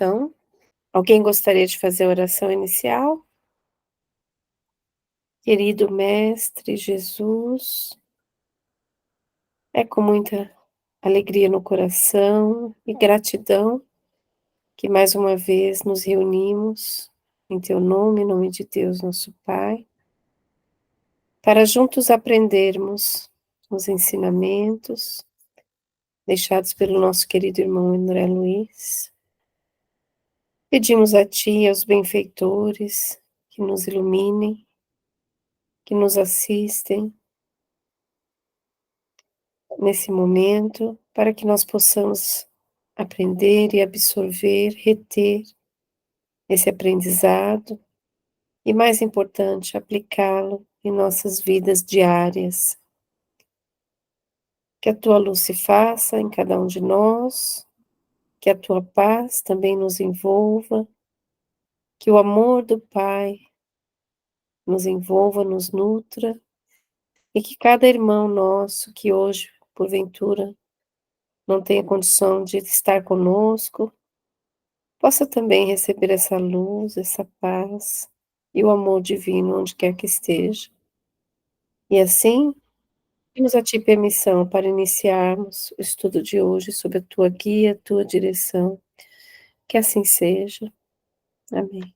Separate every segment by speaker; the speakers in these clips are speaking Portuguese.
Speaker 1: oração. Alguém gostaria de fazer a oração inicial? Querido Mestre Jesus, é com muita alegria no coração e gratidão que mais uma vez nos reunimos em Teu nome, em nome de Deus, nosso Pai, para juntos aprendermos os ensinamentos deixados pelo nosso querido irmão André Luiz. Pedimos a Ti, aos benfeitores, que nos iluminem, que nos assistem nesse momento, para que nós possamos aprender e absorver, reter esse aprendizado e, mais importante, aplicá-lo em nossas vidas diárias. Que a Tua luz se faça em cada um de nós, que a Tua paz também nos envolva, que o amor do Pai nos envolva, nos nutra, e que cada irmão nosso que hoje, porventura, não tenha condição de estar conosco, possa também receber essa luz, essa paz e o amor divino onde quer que esteja. E assim, pedimos a Ti permissão para iniciarmos o estudo de hoje sob a Tua guia, a Tua direção. Que assim seja. Amém.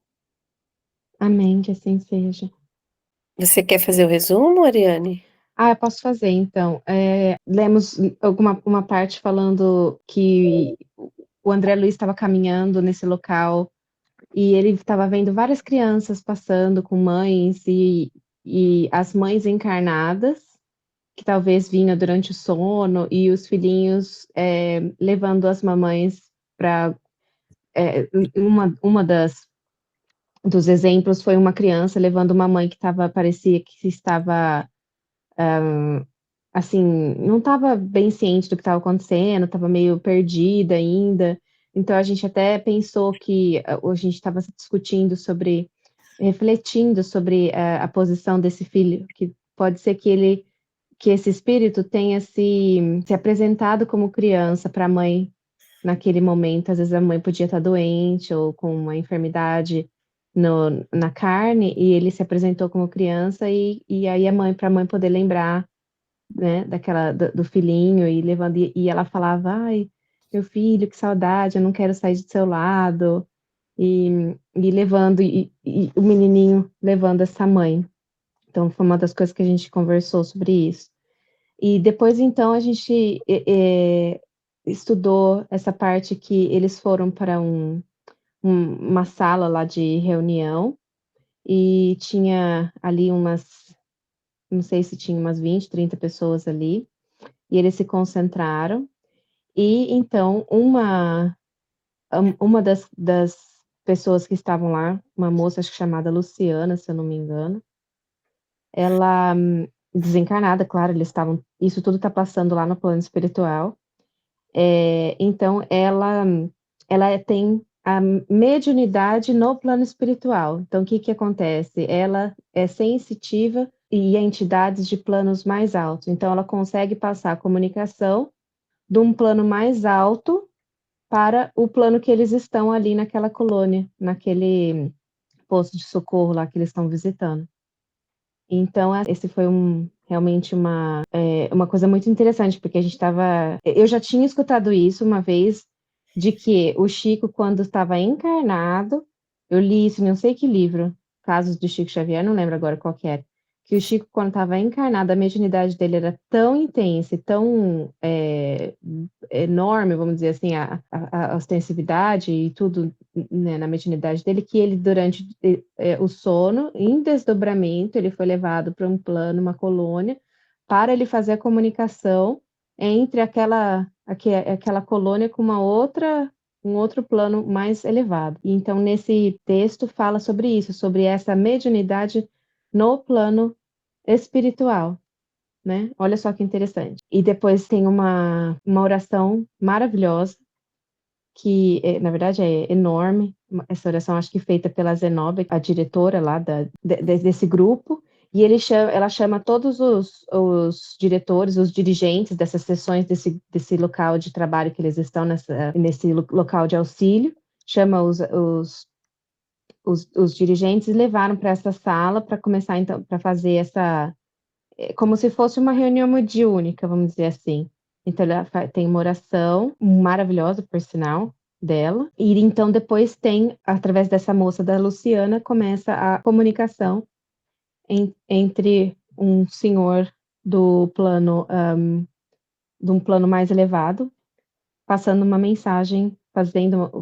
Speaker 2: Amém, que assim seja.
Speaker 1: Você quer fazer o resumo, Ariane?
Speaker 2: Eu posso fazer, então. Lemos uma parte falando que o André Luiz estava caminhando nesse local e ele estava vendo várias crianças passando com mães e as mães encarnadas, que talvez vinham durante o sono, e os filhinhos levando as mamães para. Uma dos exemplos foi uma criança levando uma mãe que parecia que estava assim, não estava bem ciente do que estava acontecendo, estava meio perdida ainda. Então a gente até pensou que a gente estava discutindo sobre, refletindo sobre a posição desse filho, que pode ser que esse espírito tenha se apresentado como criança para a mãe naquele momento. Às vezes a mãe podia estar doente ou com uma enfermidade na carne, e ele se apresentou como criança, e aí para a mãe poder lembrar, né, do filhinho, e levando, e ela falava: ai, meu filho, que saudade, eu não quero sair do seu lado, e levando, e o menininho levando essa mãe. Então foi uma das coisas que a gente conversou sobre isso. E depois, então, a gente estudou essa parte que eles foram para uma sala lá de reunião, e tinha ali não sei se tinha umas 20, 30 pessoas ali, e eles se concentraram, e então uma das pessoas que estavam lá, uma moça, acho que chamada Luciana, se eu não me engano, ela, desencarnada, claro, isso tudo está passando lá no plano espiritual. Então ela tem a mediunidade no plano espiritual. Então o que que acontece? Ela é sensitiva e a entidades de planos mais altos, então ela consegue passar a comunicação de um plano mais alto para o plano que eles estão ali naquela colônia, naquele posto de socorro lá que eles estão visitando. Então, esse foi realmente uma coisa muito interessante, porque eu já tinha escutado isso uma vez, de que o Chico, quando estava encarnado, eu li isso em não sei que livro, Casos de Chico Xavier, não lembro agora qual que era, que o Chico, quando estava encarnado, a mediunidade dele era tão intensa e tão enorme, vamos dizer assim, a ostensividade e tudo, né, na mediunidade dele, que ele, durante o sono, em desdobramento, ele foi levado para um plano, uma colônia, para ele fazer a comunicação entre aquela colônia com um outro plano mais elevado. Então, nesse texto fala sobre isso, sobre essa mediunidade no plano espiritual, né? Olha só que interessante. E depois tem uma oração maravilhosa, que na verdade é enorme. Essa oração acho que feita pela Zenobia, a diretora lá desse grupo, e ela chama todos os diretores, os dirigentes dessas sessões, desse local de trabalho que eles estão, nesse local de auxílio, chama os dirigentes e levaram para essa sala para começar, então, para fazer essa, como se fosse uma reunião mediúnica, vamos dizer assim. Então, ela tem uma oração maravilhosa, por sinal, dela, e então depois tem, através dessa moça da Luciana, começa a comunicação entre um senhor do plano, de um plano mais elevado, passando uma mensagem,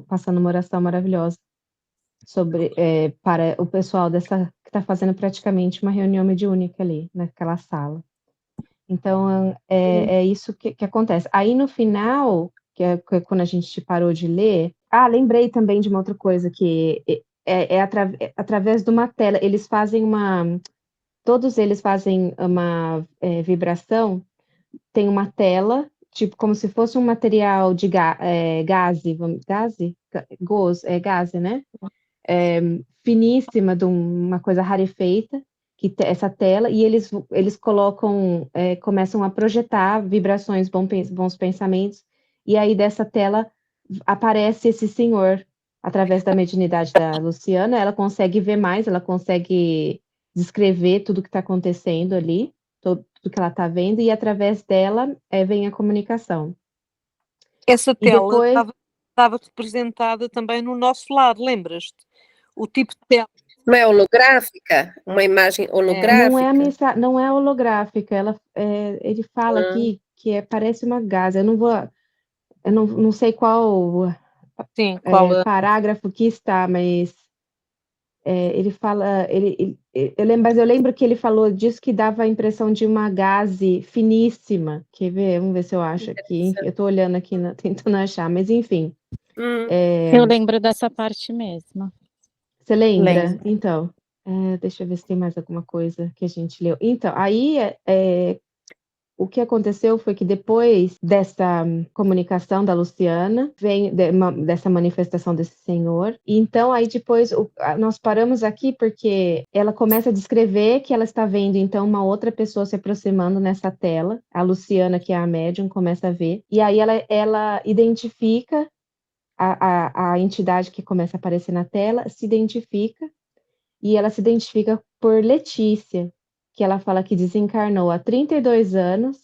Speaker 2: passando uma oração maravilhosa sobre, para o pessoal dessa que está fazendo praticamente uma reunião mediúnica ali, naquela sala. Então, é isso que acontece. Aí, no final, que é quando a gente parou de ler... lembrei também de uma outra coisa, que através de uma tela, todos eles fazem uma vibração, tem uma tela, tipo, como se fosse um material de gaze, né? Finíssima, de uma coisa rarefeita, essa tela, e eles colocam, começam a projetar vibrações, bons pensamentos, e aí dessa tela aparece esse senhor, através da mediunidade da Luciana, ela consegue ver mais, ela consegue descrever tudo que está acontecendo ali, tudo que ela está vendo, e através dela vem a comunicação.
Speaker 3: Essa
Speaker 2: E
Speaker 3: tela
Speaker 2: depois...
Speaker 3: estava representada também no nosso lar, lembras-te? O tipo de tela.
Speaker 1: Não é holográfica? Uma imagem holográfica?
Speaker 2: Não é holográfica, ele fala aqui que parece uma gaze. Eu não sei qual
Speaker 3: Sim, qual
Speaker 2: parágrafo que está, mas ele fala, mas eu lembro que ele falou disso, que dava a impressão de uma gaze finíssima. Quer ver? Vamos ver se eu acho aqui. Eu estou olhando aqui, tentando achar, mas enfim.
Speaker 4: Eu lembro dessa parte mesmo.
Speaker 2: Você lembra?
Speaker 4: Lembro.
Speaker 2: Então, deixa eu ver se tem mais alguma coisa que a gente leu. Então, aí o que aconteceu foi que depois dessa comunicação da Luciana, dessa manifestação desse senhor, e então aí depois nós paramos aqui porque ela começa a descrever que ela está vendo então uma outra pessoa se aproximando nessa tela, a Luciana, que é a médium, começa a ver, e aí ela identifica a entidade que começa a aparecer na tela, se identifica, e ela se identifica por Letícia, que ela fala que desencarnou há 32 anos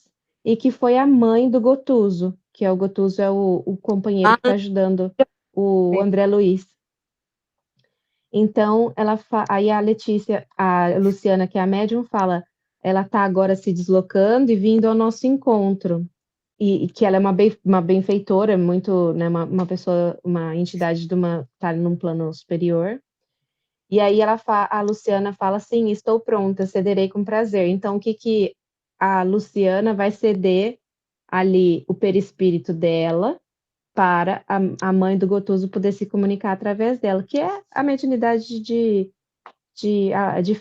Speaker 2: e que foi a mãe do Gotuso, que o Gotuso é o companheiro que está ajudando o André Luiz. Então, aí a Luciana, que é a médium, fala, ela está agora se deslocando e vindo ao nosso encontro. E que ela é uma benfeitora, muito, né, uma pessoa, uma entidade tá num plano superior. E aí a Luciana fala assim: estou pronta, cederei com prazer. Então, o que a Luciana vai ceder ali o perispírito dela para a mãe do Gotuso poder se comunicar através dela, que é a mediunidade de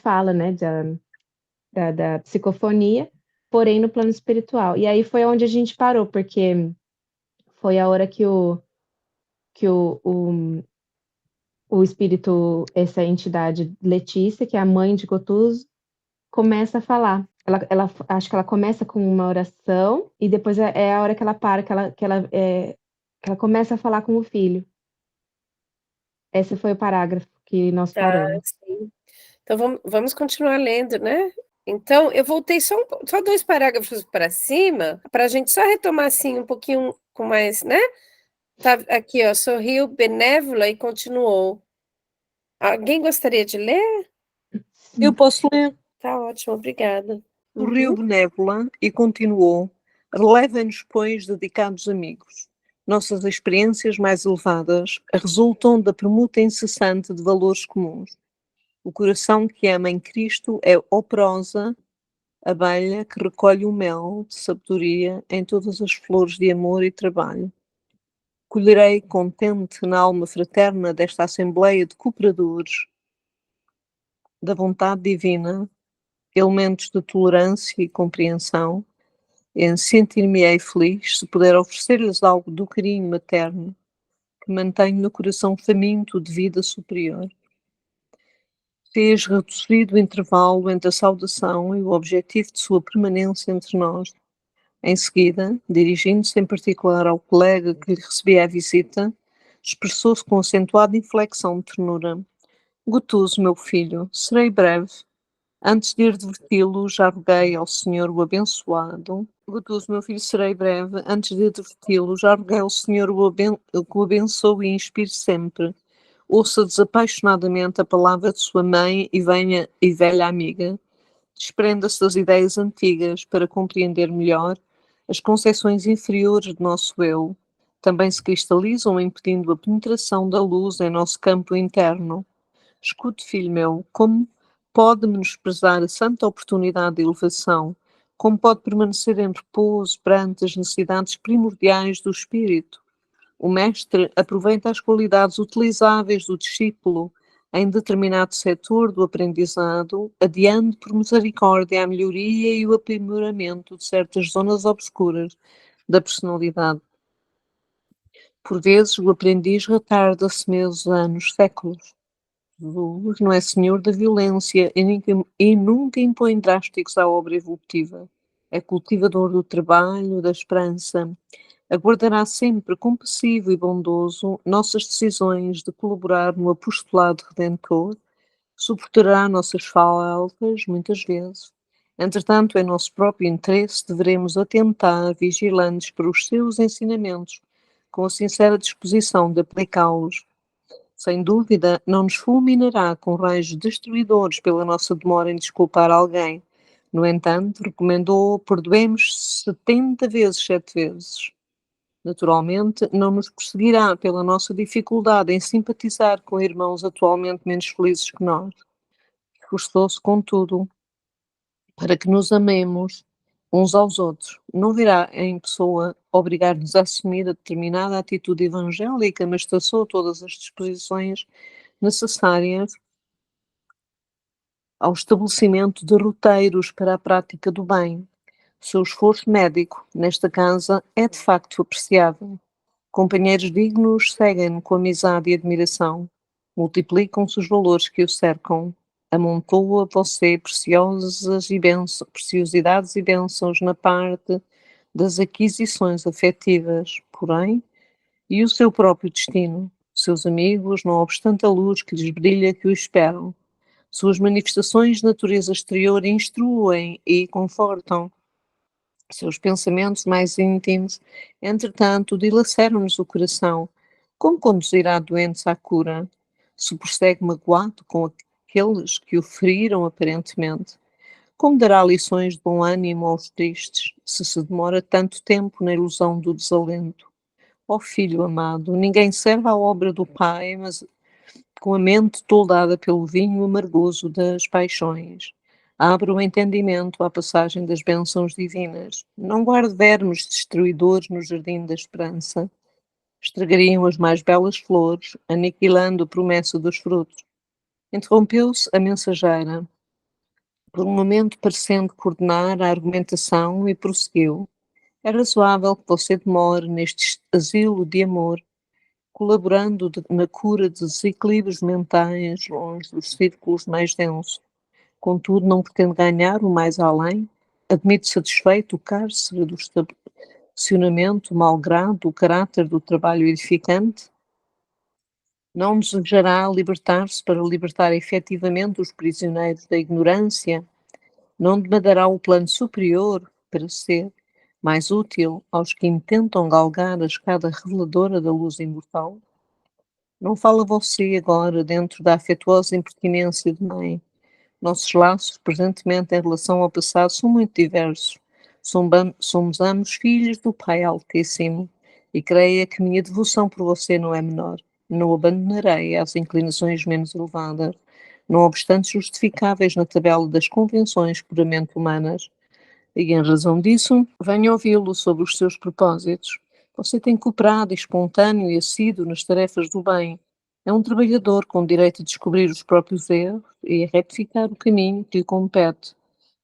Speaker 2: fala, né, da psicofonia, porém no plano espiritual. E aí foi onde a gente parou, porque foi a hora que o espírito, essa entidade Letícia, que é a mãe de Gotuso, começa a falar. Acho que ela começa com uma oração e depois é a hora que ela para, que ela começa a falar com o filho. Esse foi o parágrafo que nós paramos.
Speaker 1: Sim. Então vamos continuar lendo, né? Então, eu voltei só 2 parágrafos para cima, para a gente só retomar assim um pouquinho com mais, né? Tá aqui, ó, sorriu benévola e continuou. Alguém gostaria de ler?
Speaker 3: Eu posso ler.
Speaker 1: Tá ótimo, obrigada.
Speaker 3: Sorriu benévola e continuou. Relevem-nos, pois, dedicados amigos. Nossas experiências mais elevadas resultam da permuta incessante de valores comuns. O coração que ama em Cristo é operosa abelha que recolhe o mel de sabedoria em todas as flores de amor e trabalho. Colherei contente na alma fraterna desta assembleia de cooperadores da vontade divina, elementos de tolerância e compreensão, e sentir-me-ei feliz se puder oferecer-lhes algo do carinho materno que mantenho no coração faminto de vida superior. Fez reduzido o intervalo entre a saudação e o objetivo de sua permanência entre nós. Em seguida, dirigindo-se em particular ao colega que lhe recebia a visita, expressou-se com acentuada inflexão de ternura. Gotuso, meu filho, serei breve. Antes de ir diverti-lo, já roguei ao Senhor o abençoado. Gotuso, meu filho, serei breve. Antes de ir diverti-lo, já roguei ao Senhor que o abençoe e inspire sempre. Ouça desapaixonadamente a palavra de sua mãe e velha amiga. Desprenda-se das ideias antigas para compreender melhor as concepções inferiores do nosso eu. Também se cristalizam impedindo a penetração da luz em nosso campo interno. Escute, filho meu, como pode menosprezar a santa oportunidade de elevação? Como pode permanecer em repouso perante as necessidades primordiais do espírito? O mestre aproveita as qualidades utilizáveis do discípulo em determinado setor do aprendizado, adiando por misericórdia a melhoria e o aprimoramento de certas zonas obscuras da personalidade. Por vezes, o aprendiz retarda-se meses, anos, séculos. Jesus não é senhor da violência e nunca impõe drásticos à obra evolutiva. É cultivador do trabalho, da esperança. Aguardará sempre compassivo e bondoso nossas decisões de colaborar no apostolado redentor, suportará nossas faltas, muitas vezes. Entretanto, em nosso próprio interesse, deveremos atentar, vigilantes para os seus ensinamentos, com a sincera disposição de aplicá-los. Sem dúvida, não nos fulminará com raios destruidores pela nossa demora em desculpar alguém. No entanto, recomendou perdoemos 70 vezes 7 vezes. Naturalmente, não nos perseguirá pela nossa dificuldade em simpatizar com irmãos atualmente menos felizes que nós. Esforçou-se, contudo, para que nos amemos uns aos outros. Não virá em pessoa obrigar-nos a assumir a determinada atitude evangélica, mas traçou todas as disposições necessárias ao estabelecimento de roteiros para a prática do bem. Seu esforço médico nesta casa é de facto apreciável. Companheiros dignos seguem-no com amizade e admiração. Multiplicam-se os valores que o cercam. Amontoa você preciosidades e bênçãos na parte das aquisições afetivas, porém, e o seu próprio destino. Seus amigos, não obstante a luz que lhes brilha, que o esperam. Suas manifestações de natureza exterior instruem e confortam. Seus pensamentos mais íntimos, entretanto, dilaceram-nos o coração. Como conduzirá doentes à cura? Se prossegue magoado com aqueles que o feriram aparentemente? Como dará lições de bom ânimo aos tristes, se demora tanto tempo na ilusão do desalento? Ó filho amado, ninguém serve à obra do Pai, mas com a mente toldada pelo vinho amargoso das paixões. Abra o entendimento à passagem das bênçãos divinas. Não guarde vermes destruidores no jardim da esperança. Estragariam as mais belas flores, aniquilando a promessa dos frutos. Interrompeu-se a mensageira, por um momento parecendo coordenar a argumentação, e prosseguiu. É razoável que você demore neste asilo de amor, colaborando na cura de desequilíbrios mentais longe dos círculos mais densos. Contudo, não pretende ganhar o mais além, admite satisfeito o cárcere do estacionamento, malgrado o caráter do trabalho edificante. Não desejará libertar-se para libertar efetivamente os prisioneiros da ignorância. Não demandará o plano superior para ser mais útil aos que intentam galgar a escada reveladora da luz imortal. Não fala você agora dentro da afetuosa impertinência de mãe. Nossos laços, presentemente em relação ao passado, são muito diversos. Somos ambos filhos do Pai Altíssimo, e creia que minha devoção por você não é menor. Não abandonarei às inclinações menos elevadas, não obstante justificáveis na tabela das convenções puramente humanas. E em razão disso, venho ouvi-lo sobre os seus propósitos. Você tem cooperado espontâneo e assíduo nas tarefas do bem. É um trabalhador com direito a descobrir os próprios erros e a retificar o caminho que lhe compete.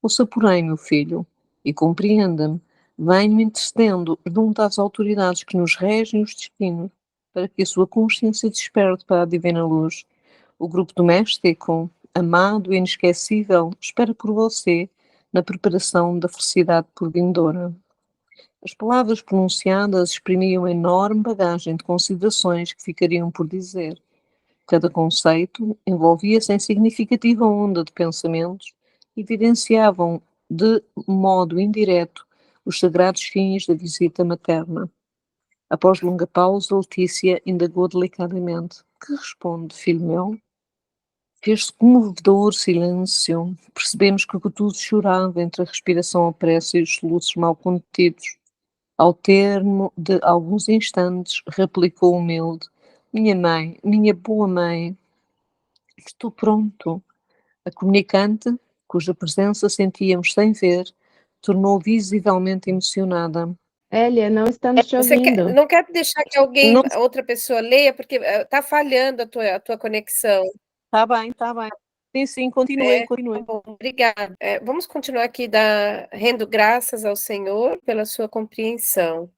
Speaker 3: Ouça, porém, meu filho, e compreenda-me. Venho intercedendo junto às autoridades que nos regem os destinos, para que a sua consciência desperte para a divina luz. O grupo doméstico, amado e inesquecível, espera por você na preparação da felicidade por vindoura. As palavras pronunciadas exprimiam enorme bagagem de considerações que ficariam por dizer. Cada conceito envolvia-se em significativa onda de pensamentos e evidenciavam, de modo indireto, os sagrados fins da visita materna. Após longa pausa, Letícia indagou delicadamente. Que responde, filho meu? Fez-se comovedor silêncio. Percebemos que tudo chorava entre a respiração opressa e os soluços mal contidos. Ao termo de alguns instantes, replicou humilde: Minha mãe, minha boa mãe, estou pronto. A comunicante, cuja presença sentíamos sem ver, tornou visivelmente emocionada.
Speaker 2: Elia, não estamos te ouvindo.
Speaker 1: Não quer deixar que outra pessoa leia, porque está falhando a tua conexão.
Speaker 3: Tá bem. Sim, continue.
Speaker 1: Tá bom, obrigada. Vamos continuar aqui rendo graças ao Senhor pela sua compreensão.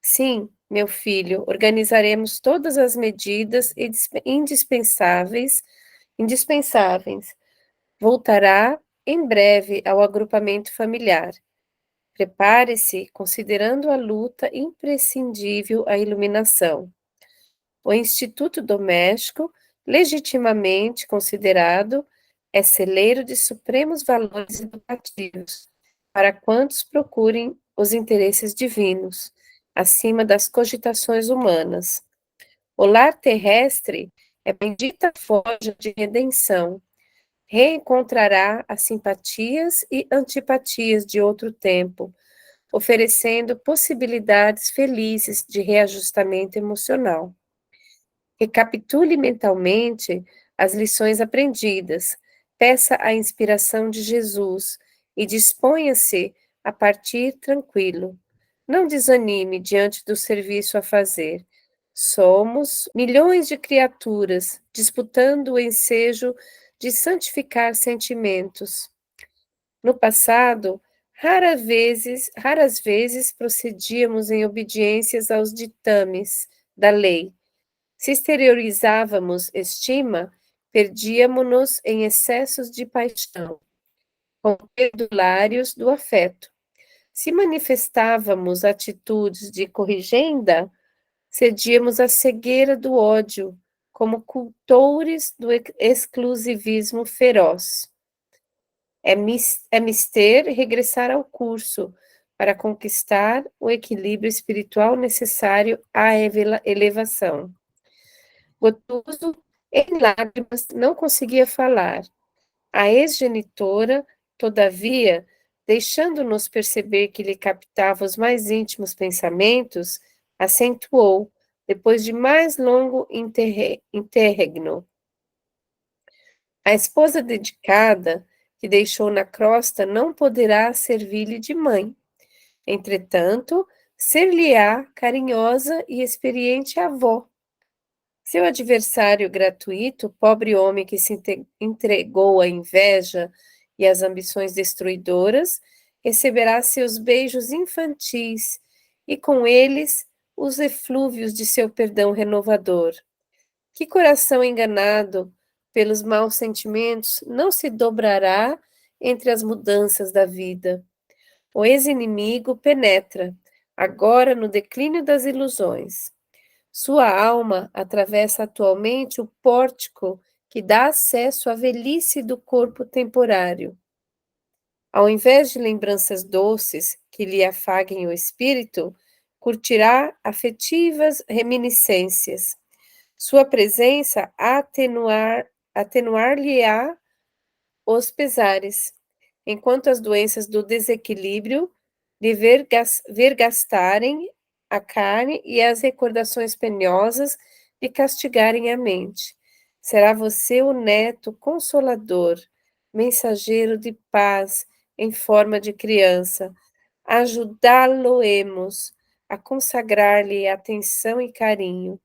Speaker 1: Sim, meu filho, organizaremos todas as medidas indispensáveis. Voltará em breve ao agrupamento familiar. Prepare-se, considerando a luta imprescindível à iluminação. O Instituto Doméstico, legitimamente considerado, é celeiro de supremos valores educativos para quantos procurem os interesses divinos, acima das cogitações humanas. O lar terrestre é bendita forja de redenção. Reencontrará as simpatias e antipatias de outro tempo, oferecendo possibilidades felizes de reajustamento emocional. Recapitule mentalmente as lições aprendidas, peça a inspiração de Jesus e disponha-se a partir tranquilo. Não desanime diante do serviço a fazer. Somos milhões de criaturas disputando o ensejo de santificar sentimentos. No passado, raras vezes procedíamos em obediências aos ditames da lei. Se exteriorizávamos estima, perdíamos-nos em excessos de paixão, com perdulários do afeto. Se manifestávamos atitudes de corrigenda, cedíamos à cegueira do ódio, como cultores do exclusivismo feroz. É mister regressar ao curso para conquistar o equilíbrio espiritual necessário à elevação. Gotuso, em lágrimas, não conseguia falar. A ex-genitora, todavia, deixando-nos perceber que lhe captava os mais íntimos pensamentos, acentuou, depois de mais longo interregno. A esposa dedicada, que deixou na crosta, não poderá servir-lhe de mãe. Entretanto, ser-lhe-á carinhosa e experiente avó. Seu adversário gratuito, pobre homem que se entregou à inveja e às ambições destruidoras, receberá seus beijos infantis e com eles os eflúvios de seu perdão renovador. Que coração enganado pelos maus sentimentos não se dobrará entre as mudanças da vida. O ex-inimigo penetra, agora no declínio das ilusões. Sua alma atravessa atualmente o pórtico que dá acesso à velhice do corpo temporário. Ao invés de lembranças doces que lhe afaguem o espírito, curtirá afetivas reminiscências. Sua presença atenuar-lhe-á os pesares, enquanto as doenças do desequilíbrio lhe vergastarem a carne e as recordações penhosas lhe castigarem a mente. Será você o neto consolador, mensageiro de paz em forma de criança. Ajudá-lo-emos a consagrar-lhe atenção e carinho,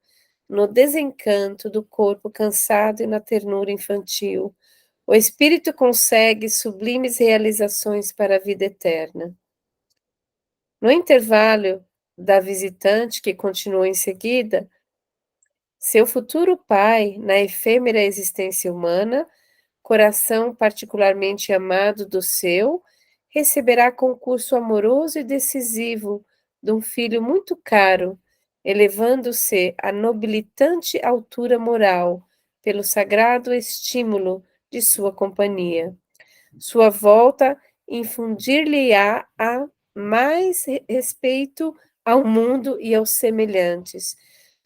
Speaker 1: no desencanto do corpo cansado e na ternura infantil. O espírito consegue sublimes realizações para a vida eterna. No intervalo da visitante, que continuou em seguida, seu futuro pai, na efêmera existência humana, coração particularmente amado do seu, receberá concurso amoroso e decisivo de um filho muito caro, elevando-se à nobilitante altura moral pelo sagrado estímulo de sua companhia. Sua volta infundir-lhe-á a mais respeito ao mundo e aos semelhantes.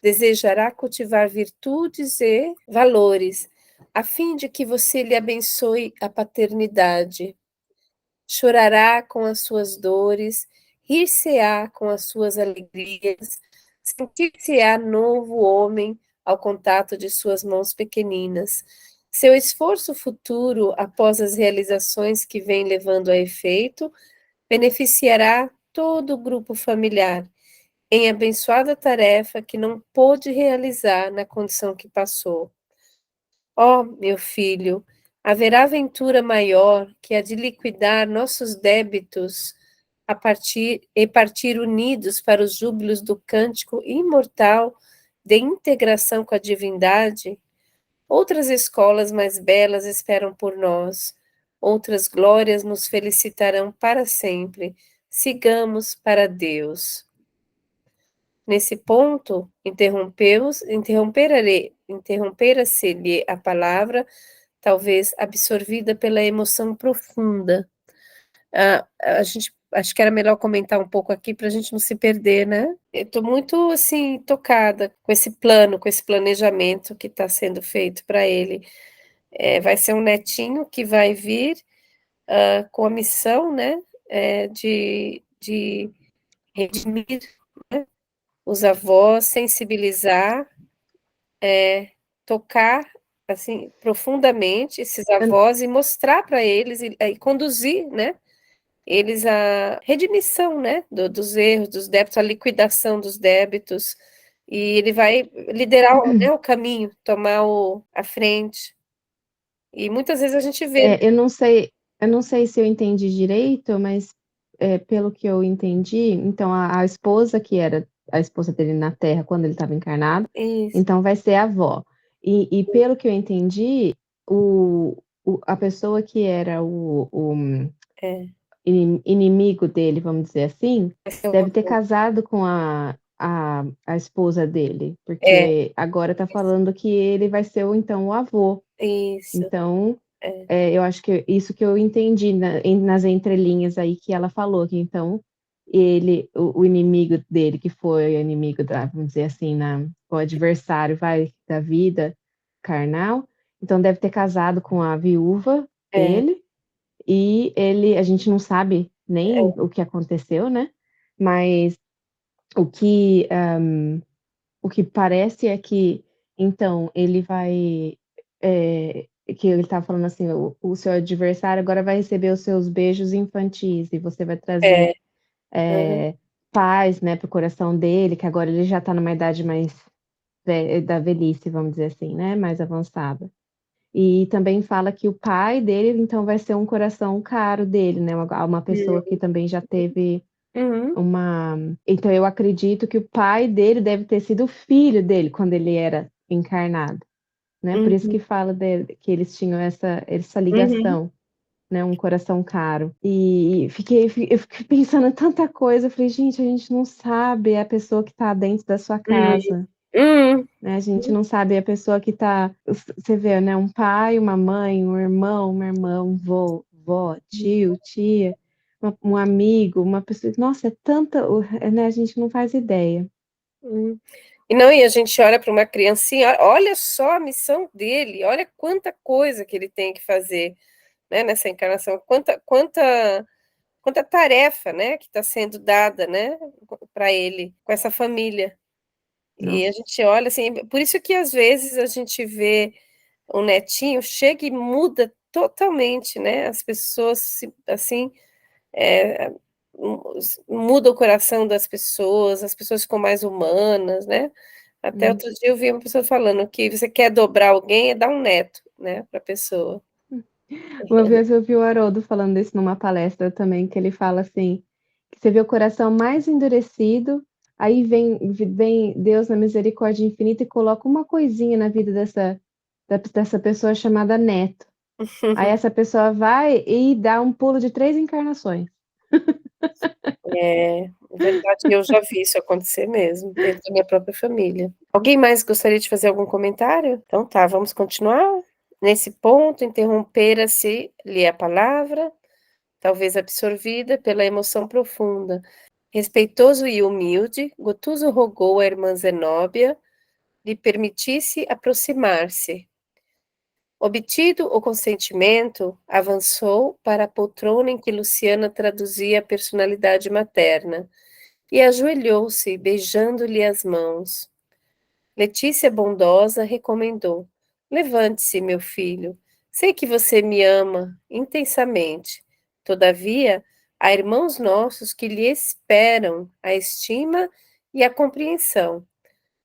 Speaker 1: Desejará cultivar virtudes e valores, a fim de que você lhe abençoe a paternidade. Chorará com as suas dores, rir-se-á com as suas alegrias, sentir-se-á novo homem ao contato de suas mãos pequeninas. Seu esforço futuro, após as realizações que vem levando a efeito, beneficiará todo o grupo familiar, em abençoada tarefa que não pôde realizar na condição que passou. Ó, meu filho, haverá aventura maior que a de liquidar nossos débitos partir unidos para os júbilos do cântico imortal de integração com a divindade? Outras escolas mais belas esperam por nós, outras glórias nos felicitarão para sempre. Sigamos para Deus. Nesse ponto, interrompera-se-lhe a palavra, talvez absorvida pela emoção profunda. A gente acho que era melhor comentar um pouco aqui para a gente não se perder, né? Eu estou muito assim tocada com esse plano, com esse planejamento que está sendo feito para ele. Vai ser um netinho que vai vir com a missão, né, de redimir, né, os avós, sensibilizar, tocar assim profundamente esses avós e mostrar para eles e conduzir, né, eles à redimissão, né, dos erros, dos débitos, a liquidação dos débitos, e ele vai liderar, né, o caminho, tomar a frente. E muitas vezes a gente vê.
Speaker 2: Eu não sei se eu entendi direito, mas, pelo que eu entendi, então a esposa que era a esposa dele na Terra quando ele estava encarnado,
Speaker 1: Isso,
Speaker 2: então vai ser a avó. E pelo que eu entendi, a pessoa que era o
Speaker 1: é,
Speaker 2: inimigo dele, vamos dizer assim,
Speaker 1: vai ser o
Speaker 2: deve ter
Speaker 1: avô.
Speaker 2: casado com a esposa dele,
Speaker 1: É,
Speaker 2: porque agora está falando que ele vai ser então o avô.
Speaker 1: isso,
Speaker 2: Então,
Speaker 1: é,
Speaker 2: eu acho que isso que eu entendi nas entrelinhas aí que ela falou, que então ele, o inimigo dele, que foi o inimigo da, vamos dizer assim, o adversário da vida carnal, então deve ter casado com a viúva
Speaker 1: é,
Speaker 2: dele, e a gente não sabe nem o que aconteceu, né? Mas o que, o que parece é que, então, ele vai, que ele estava falando assim: "O seu adversário agora vai receber os seus beijos infantis e você vai trazer,
Speaker 1: é, aham,
Speaker 2: paz, né, para o coração dele", que agora ele já está numa idade mais da velhice, vamos dizer assim, né, mais avançada. E também fala que o pai dele, então, vai ser um coração caro dele, né, uma pessoa que também já teve
Speaker 1: uhum,
Speaker 2: uma então eu acredito que o pai dele deve ter sido o filho dele quando ele era encarnado, né, por isso
Speaker 1: uhum,
Speaker 2: que fala que eles tinham essa
Speaker 1: uhum,
Speaker 2: ligação, né, um coração caro. E eu fiquei pensando em tanta coisa, eu falei: "Gente, a gente não sabe a pessoa que está dentro da sua
Speaker 1: uhum,
Speaker 2: casa,
Speaker 1: uhum,
Speaker 2: né, a gente não sabe a pessoa que está", você vê, né, um pai, uma mãe, um irmão, uma irmã, um vô, vó, tio, tia, um amigo, uma pessoa, nossa, é tanta, né, a gente não faz ideia.
Speaker 1: uhum. E a gente olha para uma criancinha, olha só a missão dele, olha quanta coisa que ele tem que fazer, né, nessa encarnação, quanta tarefa, né, que está sendo dada, né, para ele, com essa família. E a
Speaker 2: Nossa.
Speaker 1: gente olha assim, por isso que às vezes a gente vê o netinho chega e muda totalmente, né? As pessoas assim é, muda o coração das pessoas, as pessoas ficam mais humanas, né? Até
Speaker 2: Hum.
Speaker 1: outro dia eu vi uma pessoa falando que você quer dobrar alguém é dar um neto, né, para a pessoa.
Speaker 2: Uma vez eu vi o Haroldo falando isso numa palestra também, que ele fala assim, que você vê o coração mais endurecido, aí vem Deus na misericórdia infinita e coloca uma coisinha na vida dessa pessoa chamada neto. Aí essa pessoa vai e dá um pulo de 3 encarnações.
Speaker 1: É verdade, eu já vi isso acontecer mesmo, dentro da minha própria família. Alguém mais gostaria de fazer algum comentário? Então tá, vamos continuar? Nesse ponto, interrompera-se-lhe a palavra, talvez absorvida pela emoção profunda. Respeitoso e humilde, Gotuso rogou à irmã Zenóbia lhe permitisse aproximar-se. Obtido o consentimento, avançou para a poltrona em que Luciana traduzia a personalidade materna e ajoelhou-se, beijando-lhe as mãos. Letícia bondosa recomendou: Levante-se, meu filho. Sei que você me ama intensamente. Todavia, há irmãos nossos que lhe esperam a estima e a compreensão.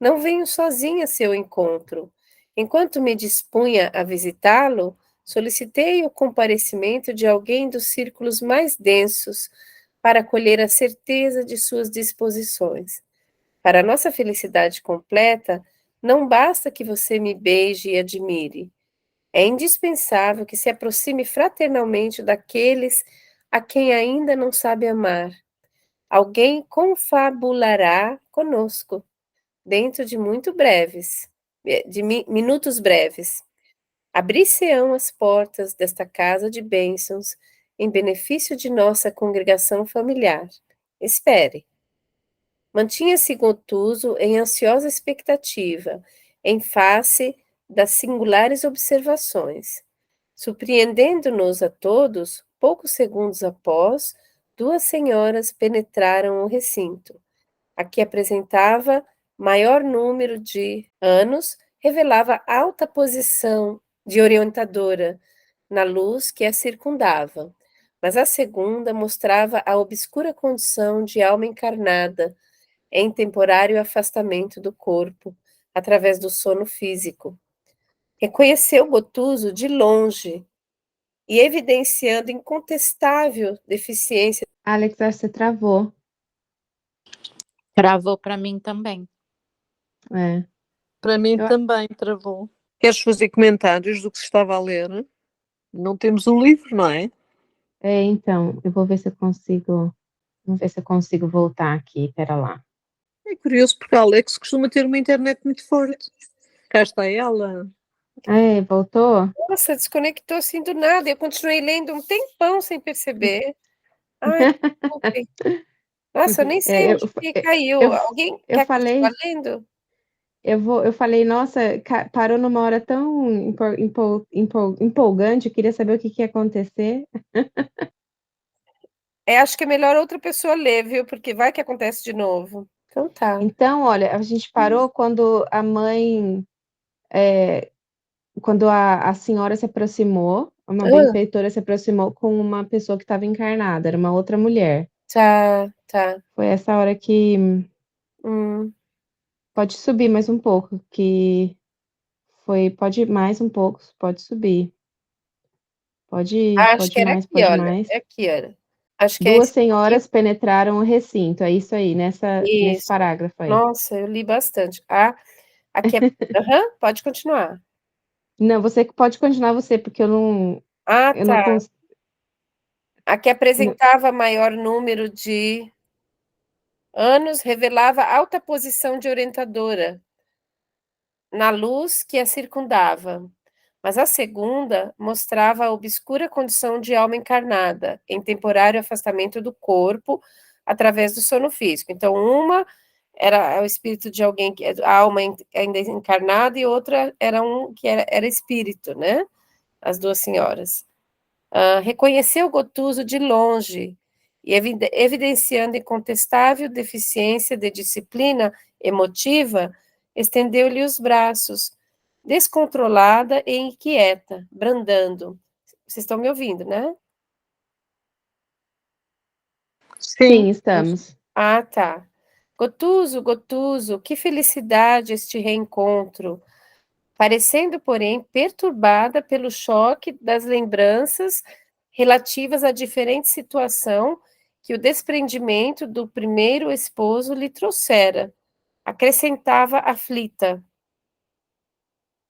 Speaker 1: Não venho sozinha a seu encontro. Enquanto me dispunha a visitá-lo, solicitei o comparecimento de alguém dos círculos mais densos para colher a certeza de suas disposições. Para nossa felicidade completa, não basta que você me beije e admire. É indispensável que se aproxime fraternalmente daqueles a quem ainda não sabe amar. Alguém confabulará conosco dentro de minutos breves. Abrir-se-ão as portas desta casa de bênçãos em benefício de nossa congregação familiar. Espere. Mantinha-se Gotuso em ansiosa expectativa, em face das singulares observações. Surpreendendo-nos a todos, poucos segundos após, duas senhoras penetraram o recinto. A que apresentava maior número de anos revelava alta posição de orientadora na luz que a circundava, mas a segunda mostrava a obscura condição de alma encarnada em temporário afastamento do corpo, através do sono físico. Reconheceu Gotuso de longe e evidenciando incontestável deficiência.
Speaker 2: Alex, acho que você travou.
Speaker 4: Travou para mim também.
Speaker 2: É.
Speaker 3: Para mim também travou. Queres fazer comentários do que se estava a ler? Não temos o livro, não é?
Speaker 2: É, então, eu vou ver se eu consigo. Vamos ver se eu consigo voltar aqui. Pera lá.
Speaker 3: É curioso porque a Alex costuma ter uma internet muito forte. Cá está ela.
Speaker 2: É, voltou?
Speaker 1: Nossa, desconectou assim do nada. Eu continuei lendo um tempão sem perceber. Ai, desculpe. Nossa, eu nem sei
Speaker 2: É,
Speaker 1: onde que caiu.
Speaker 2: eu,
Speaker 1: Alguém
Speaker 2: eu
Speaker 1: quer continuar
Speaker 2: falei,
Speaker 1: lendo?
Speaker 2: eu falei, nossa, parou numa hora tão empolgante, eu queria saber o que que ia acontecer.
Speaker 1: Acho que é melhor outra pessoa ler, viu? Porque vai que acontece de novo. Então tá.
Speaker 2: Então, olha, a gente parou quando a mãe, quando a senhora se aproximou, uma
Speaker 1: Ah,
Speaker 2: benfeitora se aproximou com uma pessoa que estava encarnada, era uma outra mulher.
Speaker 1: tá, tá.
Speaker 2: Foi essa hora que
Speaker 1: Hum.
Speaker 2: pode subir mais um pouco, que foi, pode ir mais um pouco, pode subir.
Speaker 1: Acho que
Speaker 2: Pode
Speaker 1: era
Speaker 2: mais,
Speaker 1: aqui,
Speaker 2: pode
Speaker 1: olha.
Speaker 2: mais.
Speaker 1: É aqui, olha. Acho que é
Speaker 2: Duas
Speaker 1: esse aqui.
Speaker 2: senhoras penetraram o recinto, é isso aí, nesse
Speaker 1: Isso.
Speaker 2: parágrafo aí.
Speaker 1: Nossa, eu li bastante. Aqui é. Aham, pode continuar.
Speaker 2: Não, você que pode continuar você, porque
Speaker 1: Ah,
Speaker 2: eu não
Speaker 1: tá.
Speaker 2: cons
Speaker 1: A que
Speaker 2: não
Speaker 1: apresentava maior número de anos revelava alta posição de orientadora na luz que a circundava, mas a segunda mostrava a obscura condição de alma encarnada, em temporário afastamento do corpo através do sono físico. Então, uma era o espírito de alguém que a alma ainda encarnada e outra era um que era espírito, né? As duas senhoras. Reconheceu Gotuso de longe e evidenciando incontestável deficiência de disciplina emotiva, estendeu-lhe os braços, descontrolada e inquieta, brandando. Vocês estão me ouvindo, né?
Speaker 2: sim,
Speaker 3: Sim.
Speaker 2: estamos.
Speaker 1: Ah, tá. Gotuso, Gotuso, que felicidade este reencontro, parecendo, porém, perturbada pelo choque das lembranças relativas à diferente situação que o desprendimento do primeiro esposo lhe trouxera. Acrescentava aflita: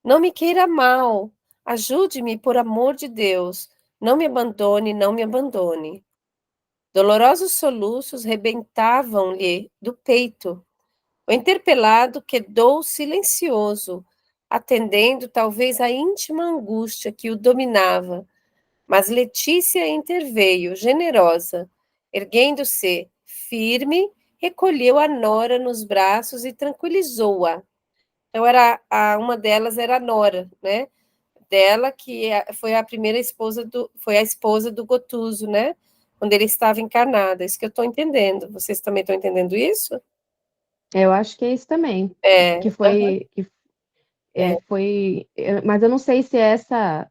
Speaker 1: Não me queira mal, ajude-me por amor de Deus, não me abandone, não me abandone. Dolorosos soluços rebentavam-lhe do peito. O interpelado quedou silencioso, atendendo talvez à íntima angústia que o dominava. Mas Letícia interveio, generosa. Erguendo-se, firme, recolheu a nora nos braços e tranquilizou-a. Então, uma delas era a nora, né? Dela, que foi a primeira esposa foi a esposa do Gotuso, né? Quando ele estava encarnado. É isso que eu estou entendendo. Vocês também estão entendendo isso?
Speaker 2: Eu acho que é isso também.
Speaker 1: É,
Speaker 2: Que foi, mas eu não sei se é essa.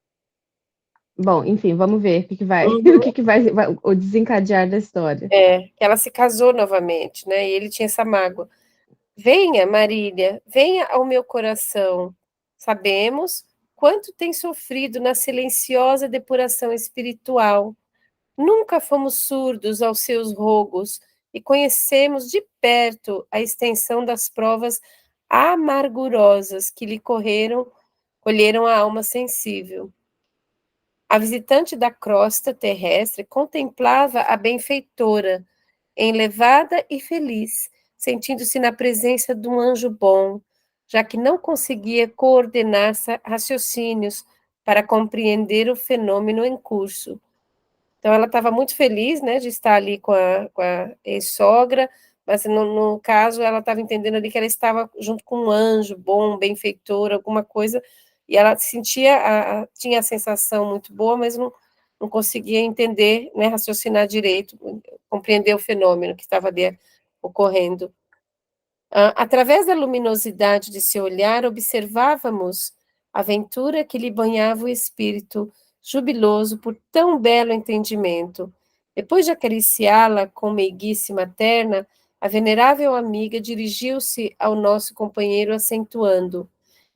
Speaker 2: Bom, enfim, vamos ver o que vai,
Speaker 1: uhum,
Speaker 2: o que vai, o desencadear da história.
Speaker 1: que ela se casou novamente, né? E ele tinha essa mágoa. Venha, Marília, venha ao meu coração. Sabemos quanto tem sofrido na silenciosa depuração espiritual. Nunca fomos surdos aos seus rogos e conhecemos de perto a extensão das provas amargurosas que lhe colheram a alma sensível. A visitante da crosta terrestre contemplava a benfeitora, enlevada e feliz, sentindo-se na presença de um anjo bom, já que não conseguia coordenar raciocínios para compreender o fenômeno em curso. Então, ela estava muito feliz, né, de estar ali com a ex-sogra, mas no caso, ela estava entendendo ali que ela estava junto com um anjo bom, benfeitor, alguma coisa, e ela sentia, tinha a sensação muito boa, mas não conseguia entender, né, raciocinar direito, compreender o fenômeno que estava ali ocorrendo. Através da luminosidade de seu olhar, observávamos a aventura que lhe banhava o espírito, jubiloso por tão belo entendimento. Depois de acariciá-la com meiguice materna, a venerável amiga dirigiu-se ao nosso companheiro, acentuando: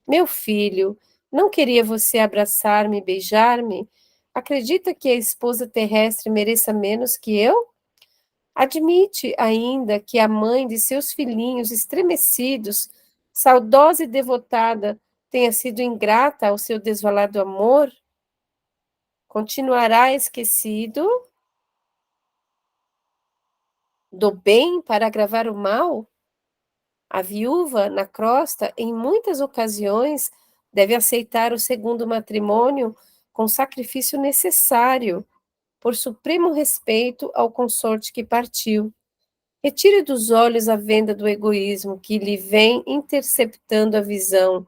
Speaker 1: Meu filho, não queria você abraçar-me e beijar-me? Acredita que a esposa terrestre mereça menos que eu? Admite ainda que a mãe de seus filhinhos estremecidos, saudosa e devotada, tenha sido ingrata ao seu desvalado amor? Continuará esquecido do bem para agravar o mal? A viúva, na crosta, em muitas ocasiões, deve aceitar o segundo matrimônio com sacrifício necessário, por supremo respeito ao consorte que partiu. Retire dos olhos a venda do egoísmo que lhe vem interceptando a visão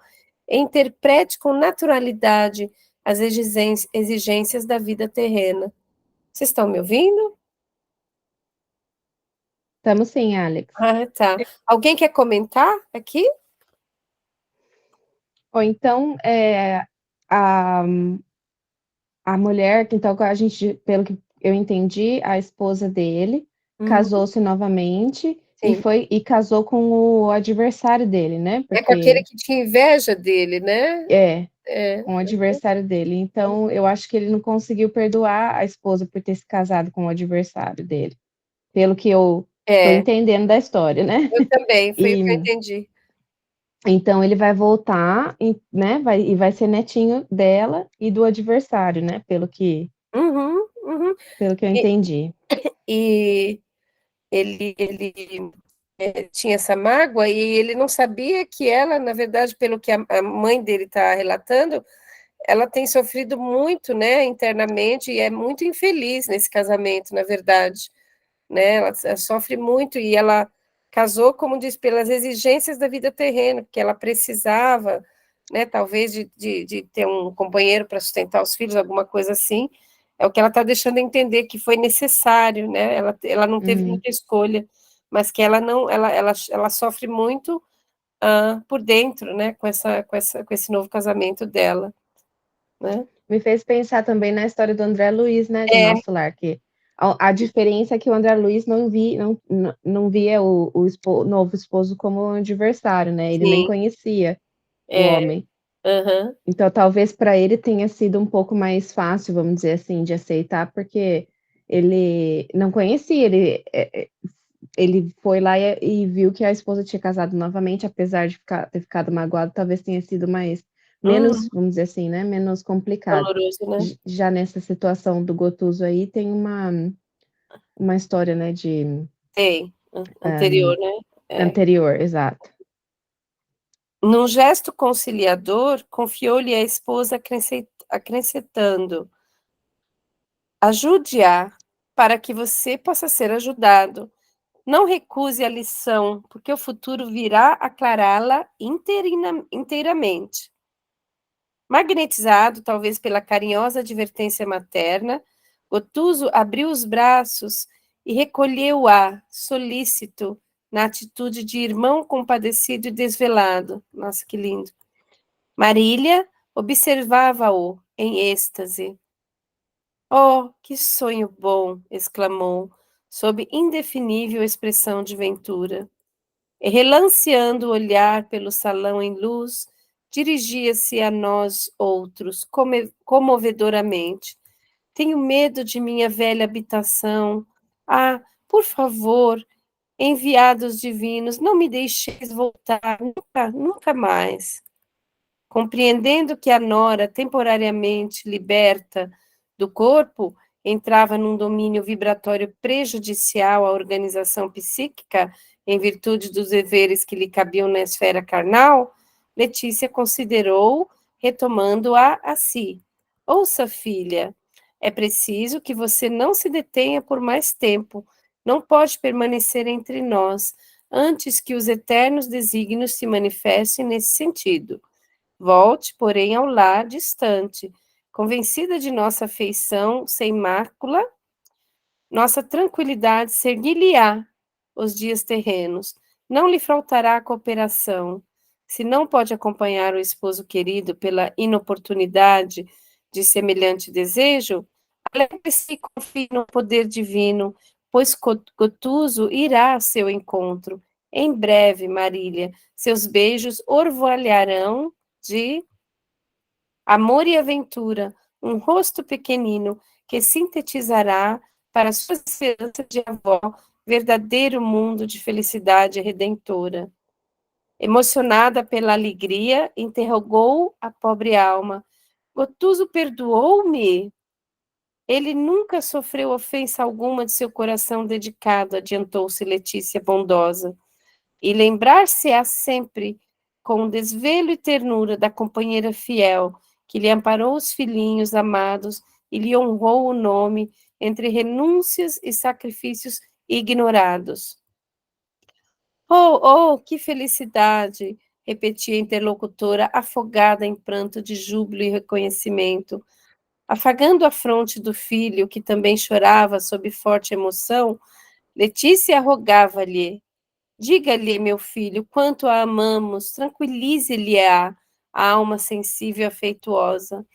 Speaker 1: e interprete com naturalidade as exigências da vida terrena. Vocês estão me ouvindo?
Speaker 2: Estamos sim, Alex.
Speaker 1: Ah, tá. Alguém quer comentar aqui?
Speaker 2: Ou então, a mulher, então, a gente, pelo que eu entendi, a esposa dele casou-se novamente
Speaker 1: Sim.
Speaker 2: e casou com o adversário dele, né?
Speaker 1: É com aquele que tinha inveja dele, né?
Speaker 2: Com o adversário dele. Então, eu acho que ele não conseguiu perdoar a esposa por ter se casado com o adversário dele. Pelo que eu estou entendendo da história, né?
Speaker 1: Eu também, foi o que eu entendi.
Speaker 2: Então, ele vai voltar, né? Vai ser netinho dela e do adversário, né? Pelo que eu entendi.
Speaker 1: E ele tinha essa mágoa e ele não sabia que ela, na verdade, pelo que a mãe dele está relatando, ela tem sofrido muito, né, internamente e é muito infeliz nesse casamento, na verdade, né? Ela sofre muito e ela casou, como diz, pelas exigências da vida terrena, porque ela precisava, né, talvez de ter um companheiro para sustentar os filhos, alguma coisa assim. É o que ela está deixando entender que foi necessário, né? Ela não teve muita escolha, mas que ela não, ela sofre muito por dentro, né? Com esse novo casamento dela, né?
Speaker 2: Me fez pensar também na história do André Luiz, né? De Nosso Lar, que a diferença é que o André Luiz não via o novo esposo como um adversário, né? Ele nem conhecia o homem. Então, talvez para ele tenha sido um pouco mais fácil, vamos dizer assim, de aceitar, porque ele não conhecia, ele foi lá e viu que a esposa tinha casado novamente, apesar de ter ficado magoado, talvez tenha sido menos, vamos dizer assim, né? Menos complicado.
Speaker 1: Doloroso, né?
Speaker 2: Já nessa situação do Gotuso aí, tem uma história, né, de
Speaker 1: Sei, anterior, né?
Speaker 2: anterior, exato.
Speaker 1: Num gesto conciliador, confiou-lhe a esposa acrescentando: ajude-a para que você possa ser ajudado. Não recuse a lição, porque o futuro virá aclará-la inteiramente. Magnetizado, talvez pela carinhosa advertência materna, Gotuso abriu os braços e recolheu-a, solícito, na atitude de irmão compadecido e desvelado. Nossa, que lindo. Marília observava-o em êxtase. Oh, que sonho bom! Exclamou, sob indefinível expressão de ventura. E, relanceando o olhar pelo salão em luz, dirigia-se a nós outros, comovedoramente. Tenho medo de minha velha habitação. Ah, por favor, enviados divinos, não me deixeis voltar nunca, nunca mais. Compreendendo que a nora, temporariamente liberta do corpo, entrava num domínio vibratório prejudicial à organização psíquica, em virtude dos deveres que lhe cabiam na esfera carnal, Letícia considerou, retomando-a a si. Ouça, filha, é preciso que você não se detenha por mais tempo, não pode permanecer entre nós, antes que os eternos desígnios se manifestem nesse sentido. Volte, porém, ao lar distante, convencida de nossa afeição sem mácula, nossa tranquilidade seguir-lhe-á os dias terrenos. Não lhe faltará a cooperação. Se não pode acompanhar o esposo querido pela inoportunidade de semelhante desejo, alegre-se e confie no poder divino, pois Gotuso irá a seu encontro. Em breve, Marília, seus beijos orvalharão de amor e aventura, um rosto pequenino que sintetizará para suas esperanças de avó verdadeiro mundo de felicidade redentora. Emocionada pela alegria, interrogou a pobre alma: Gotuso perdoou-me? Ele nunca sofreu ofensa alguma de seu coração dedicado, adiantou-se Letícia bondosa. E lembrar-se-á sempre, com desvelo e ternura, da companheira fiel, que lhe amparou os filhinhos amados e lhe honrou o nome entre renúncias e sacrifícios ignorados. Oh, oh, que felicidade! Repetia a interlocutora, afogada em pranto de júbilo e reconhecimento. Afagando a fronte do filho, que também chorava sob forte emoção, Letícia rogava-lhe: diga-lhe, meu filho, quanto a amamos, tranquilize-lhe a alma sensível e afetuosa.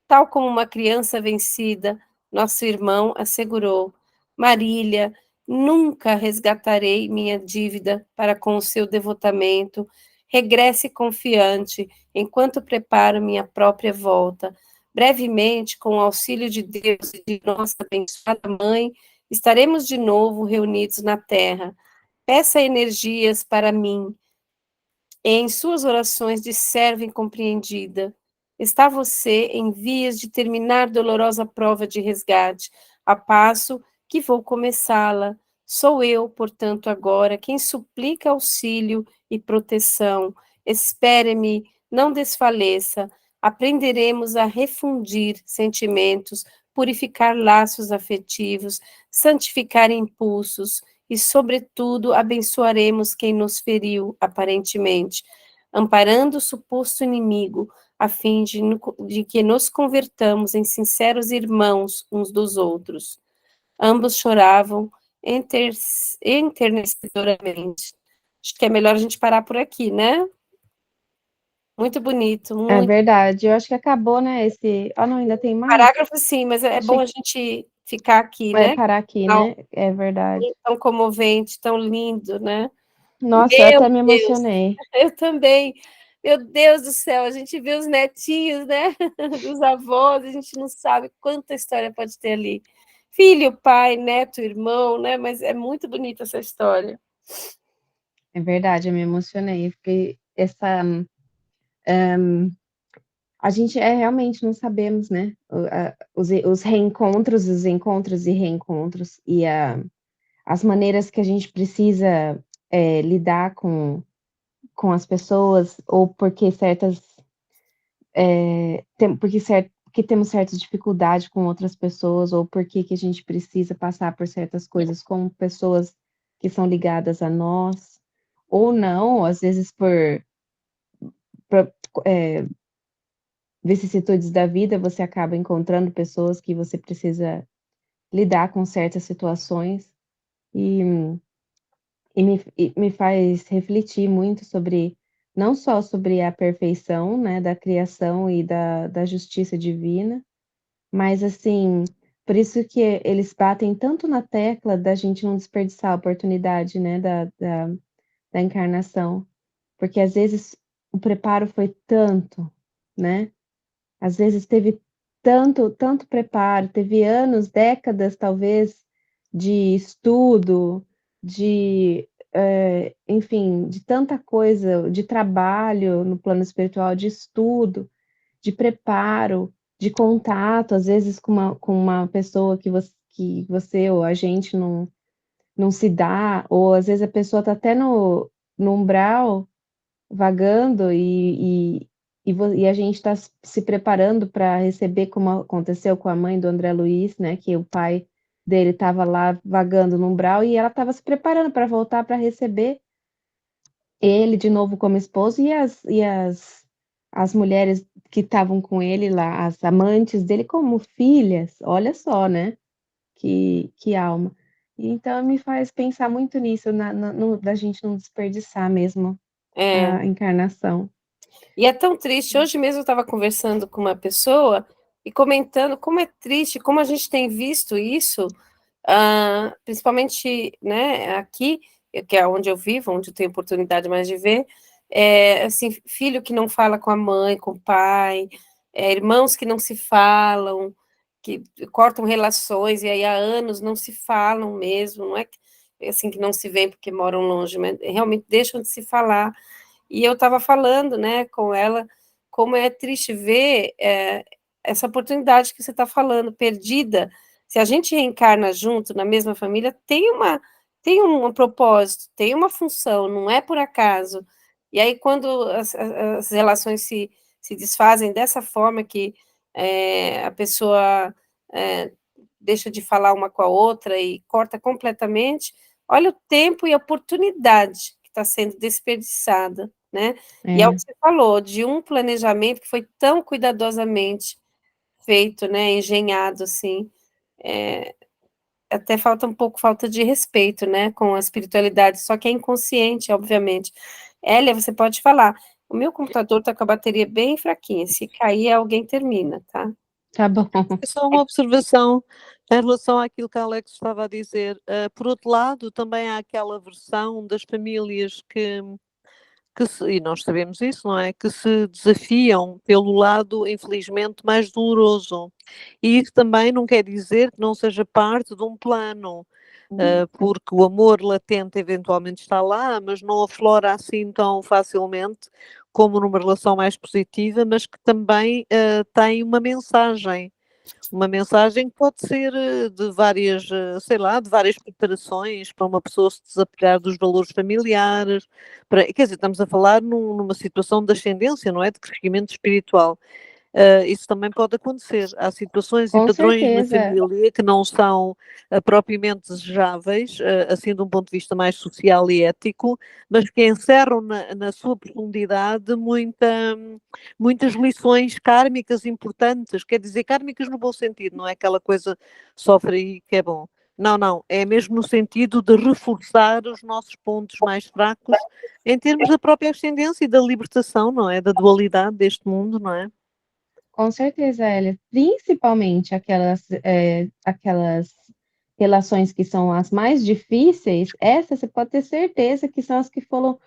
Speaker 1: Tal como uma criança vencida, nosso irmão assegurou: Marília, nunca resgatarei minha dívida para com o seu devotamento. Regresse confiante, enquanto preparo minha própria volta. Brevemente, com o auxílio de Deus e de nossa abençoada mãe, estaremos de novo reunidos na terra. Peça energias para mim, e em suas orações de serva incompreendida. Está você em vias de terminar dolorosa prova de resgate, a passo que vou começá-la. Sou eu, portanto, agora quem suplica auxílio e proteção. Espere-me, não desfaleça. Aprenderemos a refundir sentimentos, purificar laços afetivos, santificar impulsos, e, sobretudo, abençoaremos quem nos feriu, aparentemente, amparando o suposto inimigo, a fim de que nos convertamos em sinceros irmãos uns dos outros. Ambos choravam enternecedoramente. Acho que é melhor a gente parar por aqui, né? Muito bonito,
Speaker 2: É
Speaker 1: muito.
Speaker 2: verdade, eu acho que acabou, né, esse não, ainda tem mais?
Speaker 1: Parágrafo, sim, mas é bom
Speaker 2: Achei
Speaker 1: a gente ficar aqui,
Speaker 2: vai
Speaker 1: né?
Speaker 2: parar aqui,
Speaker 1: Não,
Speaker 2: né, é verdade.
Speaker 1: tão comovente, tão lindo, né?
Speaker 2: Nossa, eu
Speaker 1: Meu
Speaker 2: até me
Speaker 1: Deus,
Speaker 2: emocionei.
Speaker 1: eu também. Meu Deus do céu, a gente vê os netinhos, né? Dos avós, a gente não sabe quanta história pode ter ali. Filho, pai, neto, irmão, né? Mas é muito bonita essa história.
Speaker 2: É verdade, eu me emocionei, porque essa, a gente realmente não sabemos, né? Os reencontros, os encontros e reencontros, e as maneiras que a gente precisa lidar com as pessoas, ou porque porque temos certa dificuldade com outras pessoas, ou porque que a gente precisa passar por certas coisas com pessoas que são ligadas a nós, ou não, às vezes por vicissitudes da vida, você acaba encontrando pessoas que você precisa lidar com certas situações, e me faz refletir muito sobre, não só sobre a perfeição, né, da criação e da justiça divina, mas assim, por isso que eles batem tanto na tecla da gente não desperdiçar a oportunidade, né, da encarnação, porque às vezes o preparo foi tanto, né? Às vezes teve tanto preparo, teve anos, décadas talvez, de estudo, enfim, de tanta coisa, de trabalho no plano espiritual, de estudo, de preparo, de contato, às vezes com uma pessoa que você ou a gente não se dá, ou às vezes a pessoa está até no umbral, vagando, e a gente está se preparando para receber, como aconteceu com a mãe do André Luiz, né, que o pai dele estava lá vagando no umbral, e ela estava se preparando para voltar para receber ele de novo como esposo, as mulheres que estavam com ele lá, as amantes dele, como filhas. Olha só, né, que alma. Então me faz pensar muito nisso, da gente não desperdiçar mesmo
Speaker 1: É.
Speaker 2: a encarnação.
Speaker 1: E é tão triste. Hoje mesmo eu estava conversando com uma pessoa e comentando como é triste, como a gente tem visto isso, principalmente, né, aqui, que é onde eu vivo, onde eu tenho oportunidade mais de ver, assim, filho que não fala com a mãe, com o pai, irmãos que não se falam, que cortam relações e aí há anos não se falam mesmo, não é assim que não se veem porque moram longe, mas realmente deixam de se falar. E eu estava falando, né, com ela, como é triste ver essa oportunidade que você está falando, perdida. Se a gente reencarna junto, na mesma família, tem um propósito, tem uma função, não é por acaso. E aí, quando as relações se desfazem dessa forma que a pessoa deixa de falar uma com a outra e corta completamente, olha o tempo e a oportunidade que está sendo desperdiçada, né? E é o que você falou, de um planejamento que foi tão cuidadosamente feito, né, engenhado, assim, até falta de respeito, né, com a espiritualidade, só que é inconsciente, obviamente. Hélia, você pode falar, o meu computador está com a bateria bem fraquinha, se cair, alguém termina, tá?
Speaker 2: Tá bom.
Speaker 3: É só uma observação em relação àquilo que a Alex estava a dizer. Por outro lado, também há aquela versão das famílias e nós sabemos isso, não é? Que se desafiam pelo lado, infelizmente, mais doloroso. E isso também não quer dizer que não seja parte de um plano, porque o amor latente eventualmente está lá, mas não aflora assim tão facilmente como numa relação mais positiva, mas que também tem uma mensagem que pode ser de várias, sei lá, de várias preparações para uma pessoa se desapegar dos valores familiares, quer dizer, estamos a falar numa situação de ascendência, não é? De crescimento espiritual. Isso também pode acontecer. Há situações e
Speaker 2: Com
Speaker 3: padrões na
Speaker 2: certeza.
Speaker 3: família que não são propriamente desejáveis, assim de um ponto de vista mais social e ético, mas que encerram na sua profundidade muitas lições kármicas importantes, quer dizer, kármicas no bom sentido, não é aquela coisa sofre aí que é bom. Não, é mesmo no sentido de reforçar os nossos pontos mais fracos em termos da própria ascendência e da libertação, não é? Da dualidade deste mundo, não é?
Speaker 2: Com certeza, Elia. Principalmente aquelas relações que são as mais difíceis, essas você pode ter certeza que são as que foram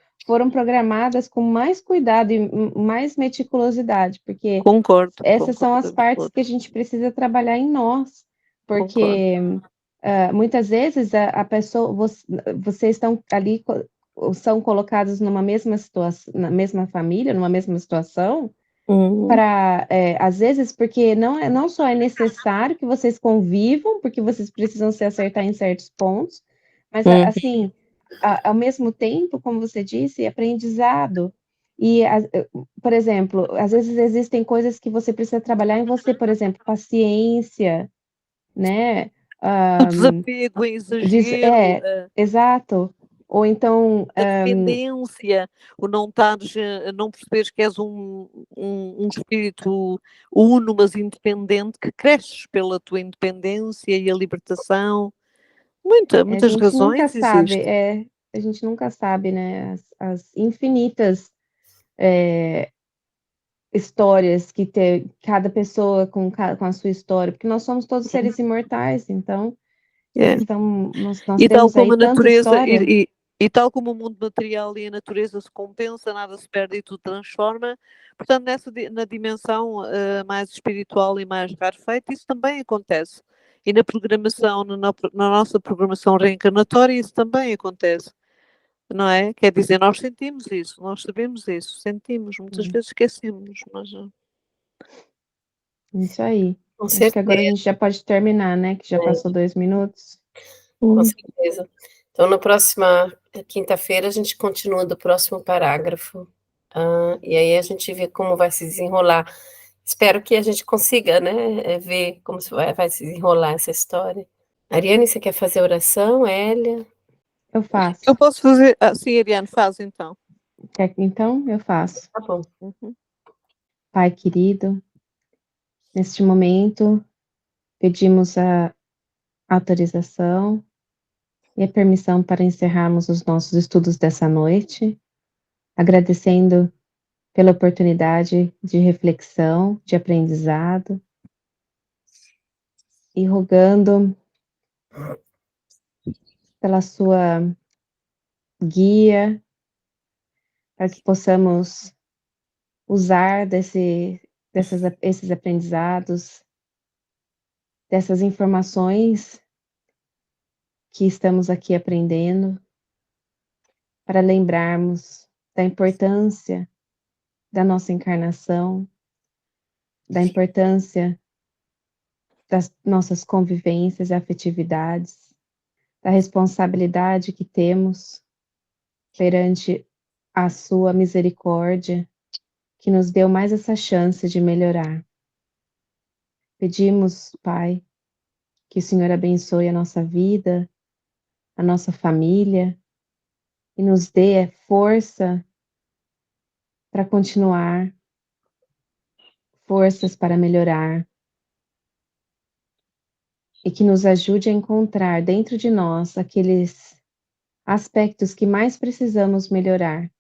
Speaker 2: programadas com mais cuidado e mais meticulosidade, porque
Speaker 3: Concordo.
Speaker 2: essas são as partes que a gente precisa trabalhar em nós, porque muitas vezes a pessoa, vocês estão ali, são colocados numa mesma situação, na mesma família, numa mesma situação, para, às vezes, porque não só é necessário que vocês convivam, porque vocês precisam se acertar em certos pontos, mas, assim, ao mesmo tempo, como você disse, aprendizado. E, por exemplo, às vezes existem coisas que você precisa trabalhar em você, por exemplo, paciência, né?
Speaker 3: O desapego, o exagero,
Speaker 2: Exato. Ou então,
Speaker 3: a dependência, o não perceberes que és um espírito uno, mas independente, que cresces pela tua independência e a libertação. Muitas razões existem.
Speaker 2: A gente nunca sabe, né, as infinitas histórias que cada pessoa com a sua história, porque nós somos todos seres imortais, então nós
Speaker 3: E tal
Speaker 2: temos
Speaker 3: como
Speaker 2: aí
Speaker 3: a
Speaker 2: tanta
Speaker 3: natureza,
Speaker 2: história.
Speaker 3: e tal como o mundo material e a natureza se compensa, nada se perde e tudo transforma, portanto, na dimensão mais espiritual e mais rarefeita, isso também acontece. E na programação, na nossa programação reencarnatória, isso também acontece. Não é? Quer dizer, nós sentimos isso, nós sabemos isso, sentimos, muitas vezes esquecemos, mas...
Speaker 2: Isso aí.
Speaker 1: Com
Speaker 2: Acho que agora a
Speaker 1: certeza.
Speaker 2: gente já pode terminar, né, que já passou 2 minutos.
Speaker 1: Com certeza. Então, na próxima quinta-feira, a gente continua do próximo parágrafo. E aí a gente vê como vai se desenrolar. Espero que a gente consiga, né, ver como vai se desenrolar essa história. Ariane, você quer fazer oração? Hélia?
Speaker 2: Eu faço.
Speaker 3: Eu posso fazer... sim, Ariane, faz então.
Speaker 2: Então, eu faço.
Speaker 1: Tá bom.
Speaker 2: Pai querido, neste momento, pedimos a autorização e a permissão para encerrarmos os nossos estudos dessa noite, agradecendo pela oportunidade de reflexão, de aprendizado, e rogando pela sua guia, para que possamos usar esses aprendizados, dessas informações que estamos aqui aprendendo, para lembrarmos da importância da nossa encarnação, da importância das nossas convivências e afetividades, da responsabilidade que temos perante a sua misericórdia, que nos deu mais essa chance de melhorar. Pedimos, Pai, que o Senhor abençoe a nossa vida, a nossa família, e nos dê força para continuar, forças para melhorar, e que nos ajude a encontrar dentro de nós aqueles aspectos que mais precisamos melhorar,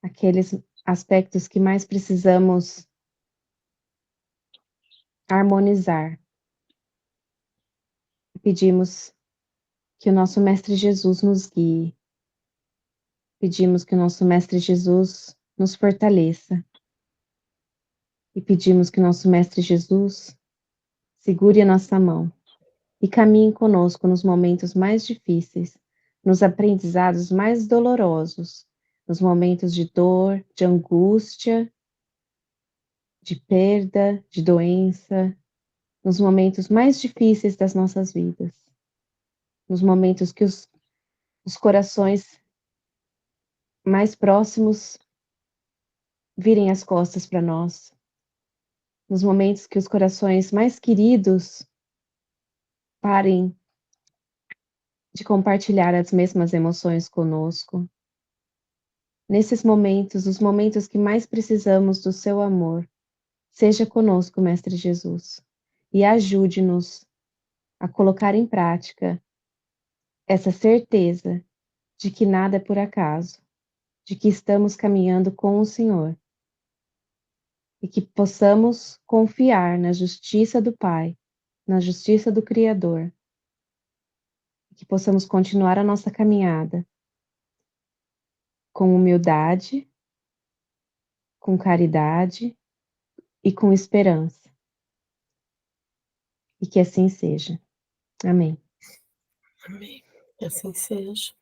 Speaker 2: aqueles aspectos que mais precisamos harmonizar. Pedimos que o nosso Mestre Jesus nos guie. Pedimos que o nosso Mestre Jesus nos fortaleça. E pedimos que o nosso Mestre Jesus segure a nossa mão e caminhe conosco nos momentos mais difíceis, nos aprendizados mais dolorosos, nos momentos de dor, de angústia, de perda, de doença, nos momentos mais difíceis das nossas vidas, nos momentos que os corações mais próximos virem as costas para nós, nos momentos que os corações mais queridos parem de compartilhar as mesmas emoções conosco. Nesses momentos, os momentos que mais precisamos do seu amor, seja conosco, Mestre Jesus, e ajude-nos a colocar em prática essa certeza de que nada é por acaso, de que estamos caminhando com o Senhor, e que possamos confiar na justiça do Pai, na justiça do Criador, e que possamos continuar a nossa caminhada com humildade, com caridade e com esperança. E que assim seja. Amém.
Speaker 1: Amém. Que assim seja.